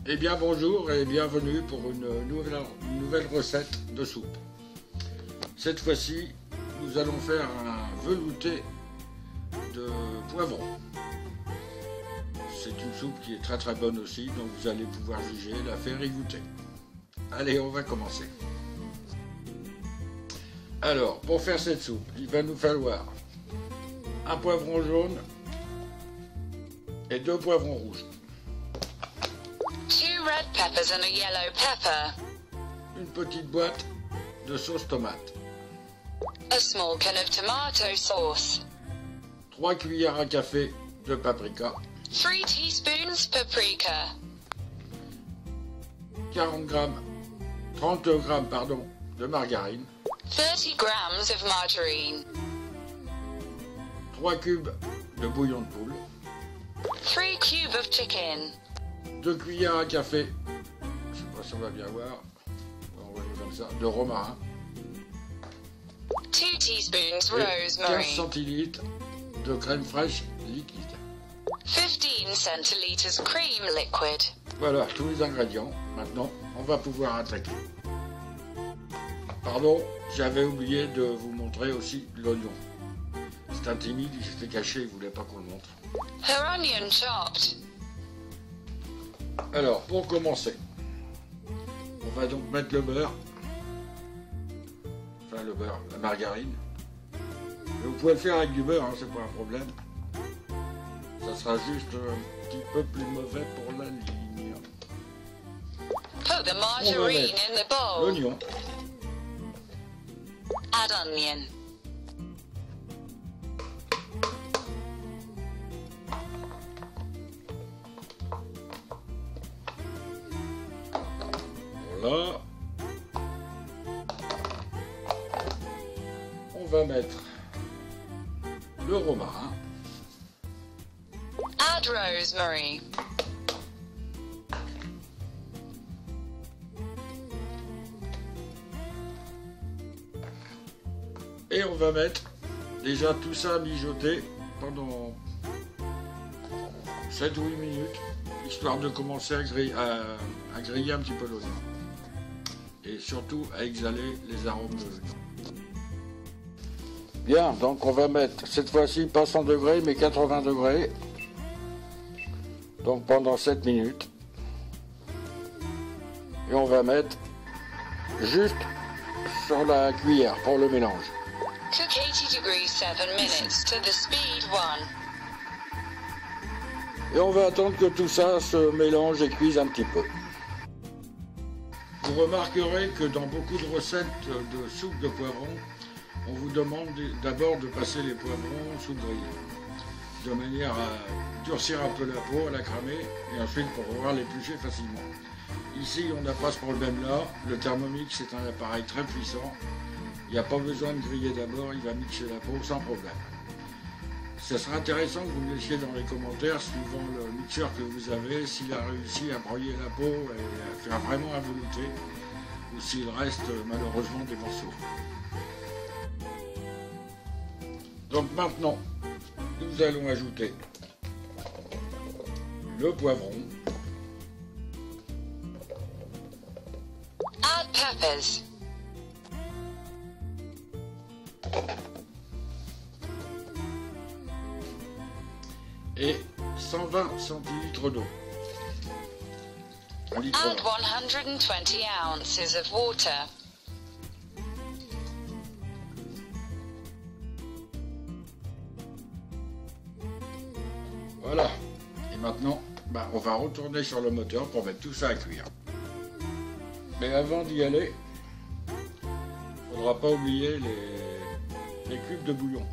Eh bien bonjour et bienvenue pour une nouvelle recette de soupe. Cette fois-ci, nous allons faire un velouté de poivrons. C'est une soupe qui est très bonne aussi, donc vous allez pouvoir juger, la faire et goûter. Allez, on va commencer. Alors, pour faire cette soupe, il va nous falloir un poivron jaune et 2 poivrons rouges. 2 red peppers and a yellow pepper. Une petite boîte de sauce tomate. A small can of tomato sauce. 3 cuillères à café de paprika. 3 teaspoons paprika. 30 grammes de margarine. 30 grams of margarine. 3 cubes de bouillon de poule. 3 cubes of chicken. 2 cuillères à café, je sais pas si on va bien voir, on va faire comme ça, de romarin. 2 teaspoons Et 15 rosemary. centilitres de crème fraîche liquide. 15 centiliters cream liquid. Voilà tous les ingrédients. Maintenant, on va pouvoir attaquer. Pardon, j'avais oublié de vous montrer aussi l'oignon. C'est un timide, il s'était caché, il voulait pas qu'on le montre. Her onion chopped. Alors, pour commencer, on va donc mettre le beurre, enfin le beurre, la margarine. Et vous pouvez le faire avec du beurre, hein, c'est pas un problème. Ça sera juste un petit peu plus mauvais pour la ligne. Put the margarine in the bowl. L'oignon, Add onion. voilà. On va mettre le romarin. Add rosemary. Et on va mettre déjà tout ça mijoter pendant 7 ou 8 minutes, histoire de commencer à griller un petit peu l'oignon. Et surtout à exhaler les arômes de l'oignon. Bien, donc on va mettre cette fois-ci pas 100 degrés mais 80 degrés. Donc pendant 7 minutes. Et on va mettre juste sur la cuillère pour le mélange. Cook 80 degrees 7 minutes to the speed 1. Et on va attendre que tout ça se mélange et cuise un petit peu. Vous remarquerez que dans beaucoup de recettes de soupe de poivrons, on vous demande d'abord de passer les poivrons sous grille, de manière à durcir un peu la peau, à la cramer, et ensuite pour pouvoir l'éplucher facilement. Ici, on n'a pas ce problème-là. Le Thermomix est un appareil très puissant. Il n'y a pas besoin de griller d'abord, il va mixer la peau sans problème. Ce sera intéressant que vous me laissiez dans les commentaires, suivant le mixeur que vous avez, s'il a réussi à broyer la peau et à faire vraiment un velouté, ou s'il reste malheureusement des morceaux. Donc maintenant, nous allons ajouter le poivron, Add peppers. et 120 centilitres d'eau. Un litre Add d'eau. 120 ounces of water. Voilà. Et maintenant, on va retourner sur le moteur pour mettre tout ça à cuire. Mais avant d'y aller, il ne faudra pas oublier les cubes de bouillon.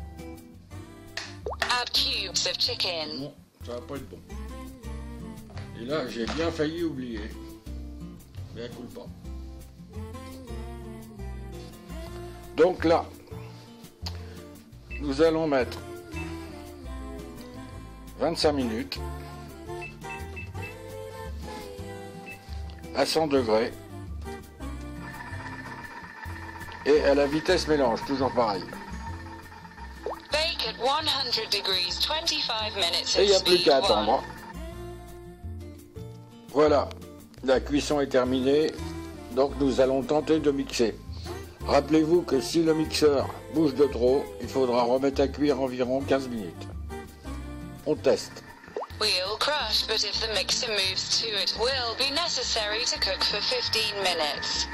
Add cubes of chicken. Non, ça va pas être bon. Et là, j'ai bien failli oublier. Mais elle coule pas. Donc là, nous allons mettre 25 minutes à 100 degrés et à la vitesse mélange, toujours pareil. Bake at 100 degrees 25 minutes Et il at n'y a plus speed qu'à 1. attendre. Voilà, La cuisson est terminée, donc nous allons tenter de mixer. Rappelez-vous que si le mixeur bouge de trop, il faudra remettre à cuire environ 15 minutes. On teste. We'll crush, but if the mixer moves too, it will be necessary to cook for 15 minutes.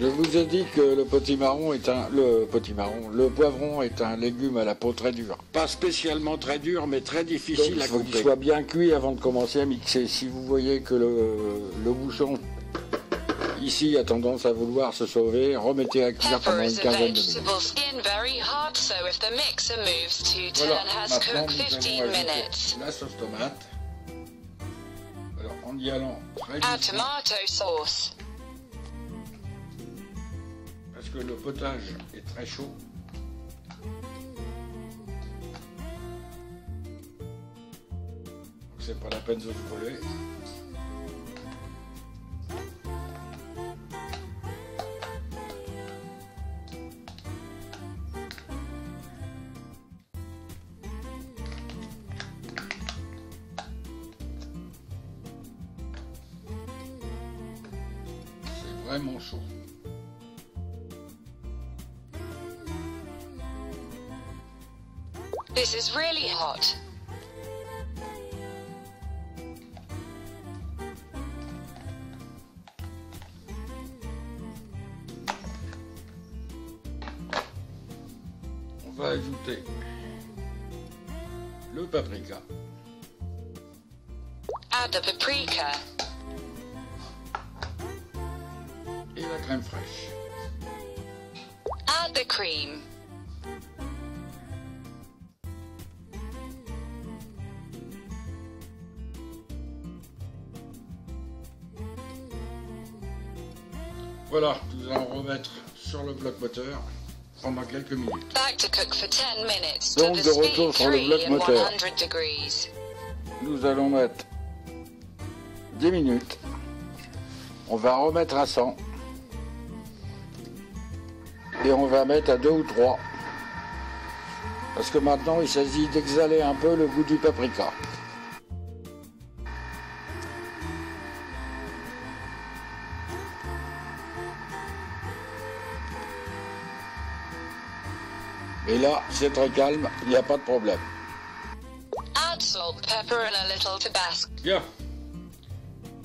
Je vous ai dit que le potimarron est le poivron est un légume à la peau très dure. Pas spécialement très dur, mais très difficile à couper. Il faut qu'il soit bien cuit avant de commencer à mixer. Si vous voyez que le bouchon ici a tendance à vouloir se sauver, remettez à cuire pendant une quinzaine de minutes. Voilà, maintenant nous allons ajouter la sauce tomate. Alors en y allant très doucement. Parce que le potage est très chaud. Donc c'est pas la peine de se brûler. C'est vraiment chaud. This is really hot. On va ajouter le paprika. Add the paprika. Et la crème fraîche. Add the cream. Voilà, nous allons remettre sur le bloc moteur pendant quelques minutes. Back to cook for 10 minutes. Donc de retour sur le bloc moteur. Nous allons mettre 10 minutes. On va remettre à 100. Et on va mettre à 2 ou 3. Parce que maintenant il s'agit d'exhaler un peu le goût du paprika. Et là, c'est très calme, il n'y a pas de problème. Add salt, pepper and a little Tabasco. Bien.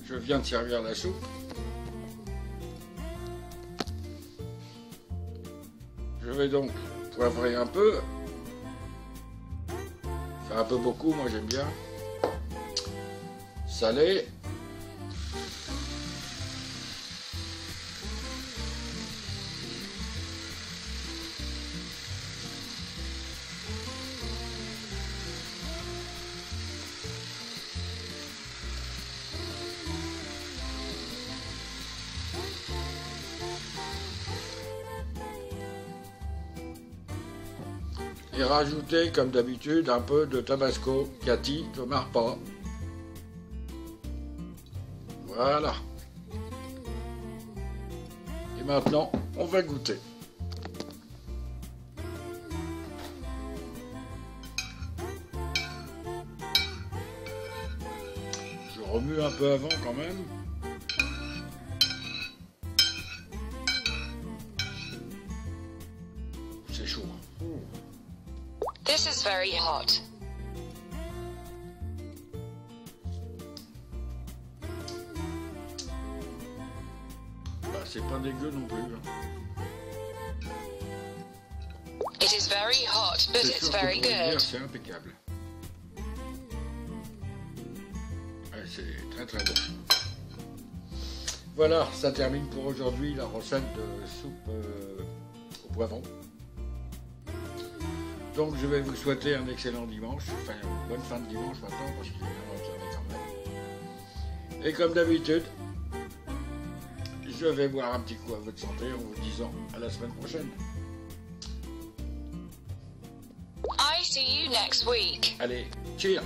Je viens de servir la soupe. Je vais donc poivrer un peu. C'est un peu beaucoup, moi j'aime bien. Saler. Et rajouter, comme d'habitude, un peu de Tabasco. Cathy, ne marre pas. Voilà. Et maintenant, on va goûter. Je remue un peu avant quand même. C'est chaud. This is very hot. C'est c'est pas dégueu non plus. Hein. It is very hot, but C'est it's sûr que very pour le dire, good. c'est impeccable. Ouais, c'est très très bon. Voilà, ça termine pour aujourd'hui la recette de soupe au poivron. Donc je vais vous souhaiter un excellent dimanche, enfin une bonne fin de dimanche maintenant parce qu'il est bien enclavé quand même. Et comme d'habitude, je vais boire un petit coup à votre santé en vous disant à la semaine prochaine. I see you next week. Allez, cheers!